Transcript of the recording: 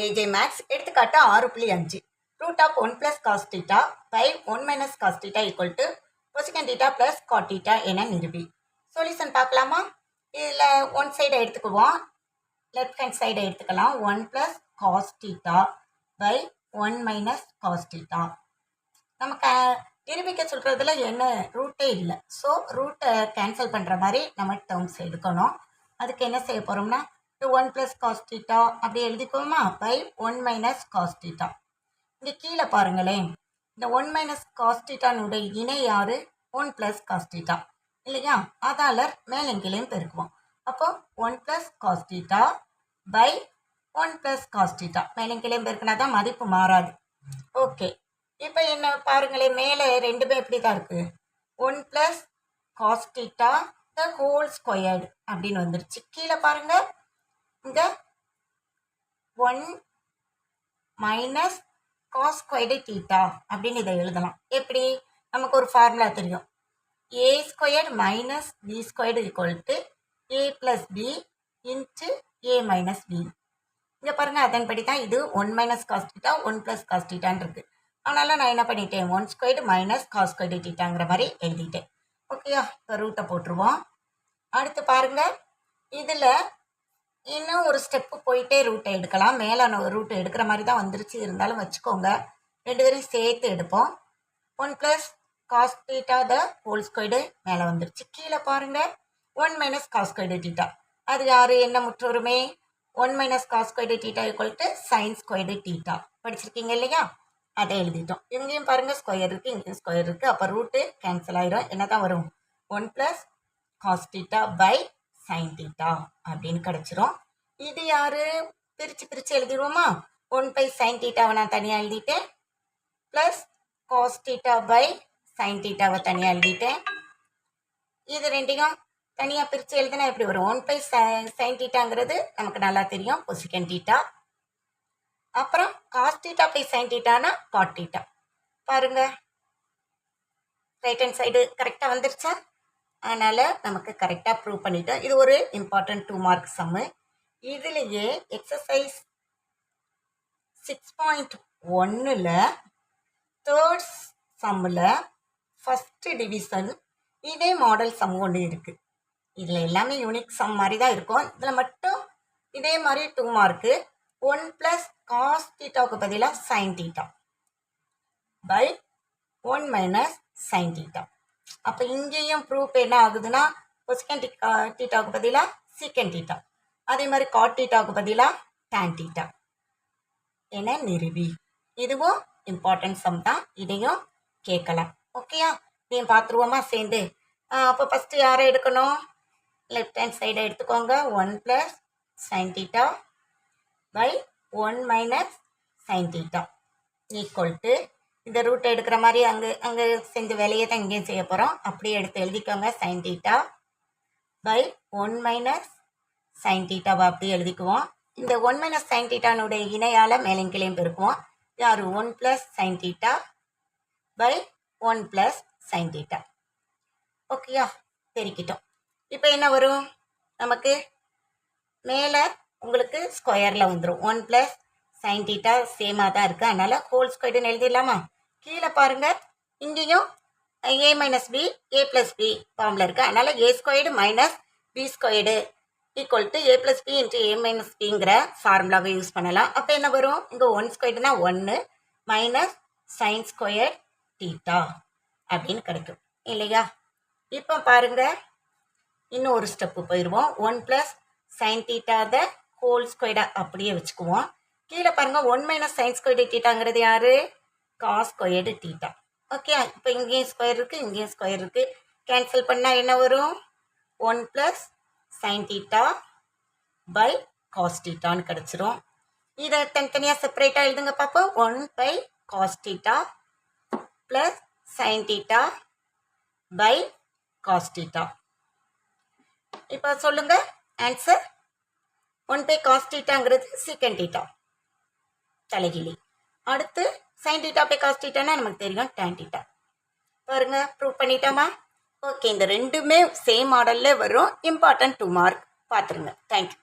AJ maths எடுத்துக்காட்டு 6.5 root of 1 + cos θ by 1 - cos θ equal to cosecant θ + cot θ என நிரூபி. Solution பார்க்கலாமா? இதில் ஒன் சைடை எடுத்துக்குவோம், லெஃப்ட் ஹேண்ட் சைடை எடுத்துக்கலாம். 1 + cos θ பை 1 - cos θ. நமக்கு நிரூபிக்க சொல்கிறதுல என்ன ரூட்டே இல்லை. ஸோ ரூட்டை கேன்சல் பண்ணுற மாதிரி நம்ம டேர்ம்ஸ் எடுக்கணும். அதுக்கு என்ன செய்ய போகிறோம்னா 1 + cos θ அப்படி எழுதிக்கோமா பை 1 - cos θ. இங்கே கீழே பாருங்களேன், இந்த 1 - cos θனுடைய இணை யாரு? 1 + cos θ இல்லையா? அதால் மேலெங்கிலையும் பெருக்குவோம். அப்போ 1 + cos θ பை 1 + cos θ மேலெங்கிலையும் பெருக்கினா தான் மதிப்பு மாறாது. ஓகே, இப்போ என்ன பாருங்களேன், மேலே ரெண்டுமே எப்படி தான் இருக்குது. 1 + cos θ த ஹோல் ஸ்கொயர்டு அப்படின்னு வந்துருச்சு. கீழே பாருங்க, இங்கே 1 - cos ஸ்கொயர்டு θ அப்படின்னு இதை எழுதலாம். எப்படி? நமக்கு ஒரு ஃபார்முலா தெரியும். a² - b² = a + b into a - b. இங்கே பாருங்கள், அதன்படி தான் இது 1 - cos θ 1 + cos θன்னு இருக்கு. அதனால நான் என்ன பண்ணிட்டேன், 1² - cos ஸ்கொயர்டு θங்கிற மாதிரி எழுதிட்டேன். ஓகேயா? இப்போ ரூட்டை போட்டுருவோம். அடுத்து பாருங்க, இதில் இன்னும் ஒரு ஸ்டெப்பு போயிட்டே ரூட்டை எடுக்கலாம். மேலே ரூட்டை எடுக்கிற மாதிரி தான் வந்துருச்சு, இருந்தாலும் வச்சுக்கோங்க. ரெண்டு பேரும் சேர்த்து எடுப்போம். 1 + cos θ த ஹோல் ஸ்கொயர்டு மேலே வந்துருச்சு. கீழே பாருங்க, 1 - cos ஸ்கொயர்டு θ. அது யார்? என்ன முற்றுருமே? 1 - cos ஸ்கொயர்டு θ = sin ஸ்கொயர்டு θ. படிச்சிருக்கீங்க இல்லையா? அதை எழுதிட்டோம். இங்கேயும் பாருங்க, ஸ்கொயர் இருக்குது, இங்கேயும் ஸ்கொயர் இருக்குது. அப்போ ரூட்டு கேன்சல் ஆயிரும். என்ன தான் வரும்? 1 + cos θ பை sin θ அப்படின்னு கிடச்சிரும். இது யாரு? பிரித்து எழுதிடுவோமா? 1/sin θவை நான் தனியாக எழுதிட்டேன், ப்ளஸ் cos θ பை sin θவை தனியாக எழுதிட்டேன். இது ரெண்டையும் தனியாக பிரித்து எழுதினா எப்படி வரும்? 1/sin θங்கிறது நமக்கு நல்லா தெரியும், cosecant θ. அப்புறம் cos θ பை sin θனா cot θ. பாருங்க, ரைட் ஹேண்ட் சைடு கரெக்டாக வந்துருச்சா? அதனால் நமக்கு கரெக்டாக ப்ரூவ் பண்ணிட்டோம். இது ஒரு இம்பார்ட்டன்ட் 2 மார்க் சம்மு. இதுலேயே எக்ஸசைஸ் 6.1ல் தேர்ட் சம்மில் ஃபஸ்ட்டு டிவிஷன் இதே மாடல் சம் ஒன்று இருக்குது. இதில் எல்லாமே யூனிக் சம் மாதிரி தான் இருக்கும். இதில் மட்டும் இதே மாதிரி 2 மார்க்கு. 1 + cos θவுக்கு பதிலாக sin θ பை 1 - sin θ. அப்போ இங்கேயும் ப்ரூஃப் என்ன ஆகுதுன்னா, cosecant θவுக்கு பதிலாக secant θ, அதே மாதிரி cot θவுக்கு பதிலாக tan θ என நிரூபி. இதுவும் இம்பார்ட்டன்ட் சம் தான், இதையும் கேட்கலாம். ஓகேயா? இதையும் பார்த்துருவோமா சேர்ந்து? அப்போ ஃபஸ்ட்டு யாரை எடுக்கணும்? லெஃப்ட் ஹேண்ட் சைடை எடுத்துக்கோங்க. 1 + sin θ by 1 - sin θ equal to இந்த ரூட்டை எடுக்கிற மாதிரி அங்கே செஞ்ச வேலையை தான் இங்கேயும் செய்ய போகிறோம். அப்படியே எடுத்து எழுதிக்கோங்க. sin θ பை 1 - sin θவை அப்படியே எழுதிக்குவோம். இந்த 1 - sin θனுடைய இணையால் மேலும் கீழையும் பெருக்குவோம். யார்? 1 + sin θ பை 1 + sin θ. ஓகேயா? பெருக்கிட்டோம். இப்போ என்ன வரும் நமக்கு? மேலே உங்களுக்கு ஸ்கொயரில் வந்துடும். 1 + sin θ சேமாக தான் இருக்குது, அதனால் ஹோல் ஸ்கொயர்டுன்னு எழுதிடலாமா? கீழே பாருங்கள், இங்கேயும் a - b a + b ஃபார்மில் இருக்குது, அதனால் a² - b² equal to a + b into a - bங்கிற ஃபார்முலாவை யூஸ் பண்ணலாம். அப்போ என்ன வரும்? இங்கே 1² 1 மைனஸ் sin ஸ்கொயர் θ அப்படின்னு கிடைக்கும் இல்லையா? இப்போ பாருங்கள், இன்னும் ஒரு ஸ்டெப்பு போயிடுவோம். 1 + sin θ த ஹோல் ஸ்கொயர்டை அப்படியே வச்சுக்குவோம். கீழே பாருங்கள், 1 - sin ஸ்கொயர்டு θங்கிறது யார்? cos squared θ. ஓகே, இப்போ இங்கேயும் ஸ்கொயர் இருக்குது, இங்கேயும் ஸ்கொயர் இருக்குது. கேன்சல் பண்ணால் என்ன வரும்? 1 + sin θ பை cos θன்னு கிடச்சிரும். இதை தனித்தனியாக செப்பரேட்டாக எழுதுங்க பார்ப்போம். 1/cos θ plus sin θ by cos θ. இப்போ சொல்லுங்கள் ஆன்சர். 1/cos θங்கிறது secant θ தலைகிலி. அடுத்து sin θ பை cos θன்னா நமக்கு தெரியும் tan θ. பாருங்க, ப்ரூவ் பண்ணிட்டோமா? ஓகே, இந்த ரெண்டுமே சேம் மாடலில் வரும். இம்பார்ட்டன்ட் 2 மார்க் பார்த்துருங்க. தேங்க்யூ.